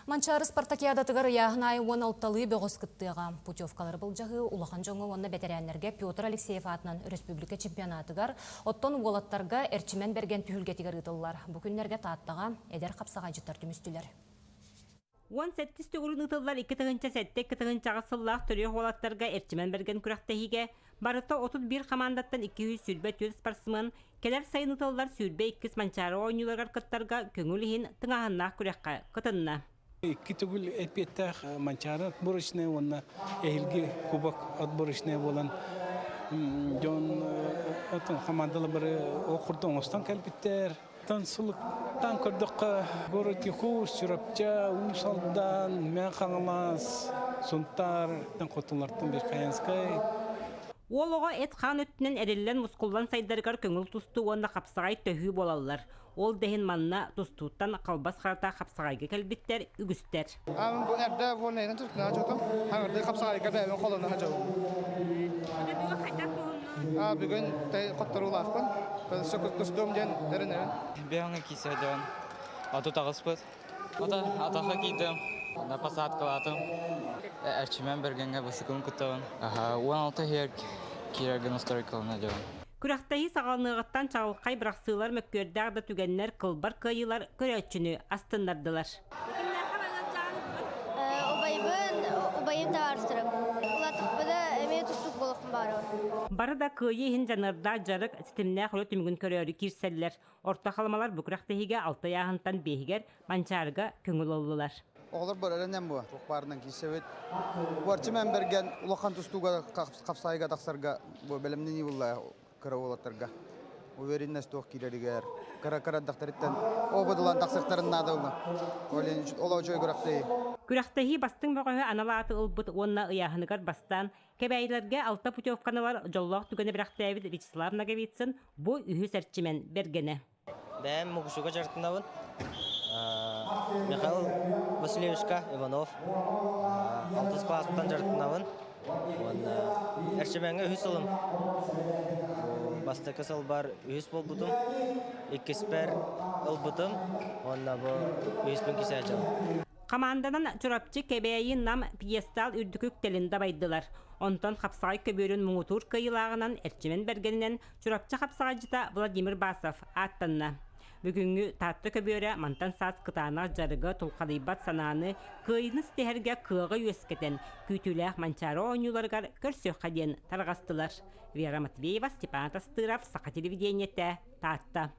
Манчары спартакиадатыгар яғнай 16-лы бөғіскіттіға путевкалар бұл жағы улахан жоңы онны бәтерәнерге Петр Алексеев атынан республика чемпионатыгар оттон уолаттарға әрчімен берген түхілгетігер ұтылылар. Бүкінлерге тааттаға әдер қапсаға жыттар түмістілер. 17 түгірін ұтылылар 2 тығынча сәтте 2 тығынчаға сыллақ түрі уолаттарға әрчімен берген күрақтахиге барыта 31 командаттан 200 сүрбе төз спортсмен келер сайын ұтылылар сүрбе 2 манчары ойныларғар кыттарға көңіліхін тыңағыннақ күраққа қытынна. Iki tugul etpettak mançara atborishne onna ehilgi kubak atborishne bolan jon atan komandalar bir okurdan ostan kelbitter tan suluktan kördükka gorotki kus sürapça usaldan men kanamaz suntar tan kotunlardan bir kayanskay. Олығы әт қан өттінен әрелілен мұсқылдан сайдарғар көңіл тұсты онда қапсағай төхі болалылар. Ол дәхін манна тұстуыттан қалбас қарата қапсағайға кәлбеттер, үгістер. Бұл әрді болнайдан түркіна жоқтым. Хаңырды қапсағайға бәймен қолымна жауым. Бүгін қоттару лақпын. Тұстуым ден дәрін-әрін. Бәңі кейсе дән. Аты тағыспыз. Атаға кейдім. Напасат қылатым. Әрчімен бергенге бұсықын күттіғын. 16 хер керерген ұстары қылына жауым. Күрақтайы сағалнығыттан чағылқай бірақсылар мөккердағда түгеннер қылбар қайылар көрәтшіні астындардылар. Обайым таварыстырып. Ұлатықпыда әме тұстық болықын бары. Бары да көйі хин жанырда жарық сітімне құры түмігін көрері кирселлер. Орта қалмалар бүкірақтайыға 6 яғынтан бейгер манчарыға көңіл олылар. Оғылар бір әрінен бұл, тоқпарынан кейсевет. Уарчымен берген ұлақан тұстуға қапсайға тақсарға бәлімнен еуілі кіра олаттарға. Уверенность тоқ кейлерігер. Кара-дақтарыттан обыдылан тақсырттарын надылы. Ола жой күрақтайы. Күрақтайы бастың бұғығы аналаты ұлбыт онна ұяғынығар бастан кәбәйлерге 6 путевканалар жоллақ түгені бірақтайвид Вячеслав Наговицын бұ үйі сәртчімен бергені. Бәм мұғышуға жартындауын. Михаил Васильевичка Иванов 6 класстан жартындауын. Әршіменге үйіс ұлым. Бастықы сыл бар үйіс бол бұтым. Екіспер ұл бұтым. Онна бұл үйіспен кесе әжім. Командадан чурапчы кәбәйін нам пьестал үрдікік телінде байдылар. Онтан қапсағай көберін мұңытур кайылағынан әрчімен бергенінен чурапчы қапсағай жыта Владимир Басов аттанна. Бүгінгі татты көбері мантан саз қытана жарығы тұлқалайбат сананы көйіні стехерге кығы өскетен күйтіләқ манчары ойнуларғар көрсөк қаден тарғастылар. Вера Матвеева, Степан Тастыров, Сақа телевидениеті, татты.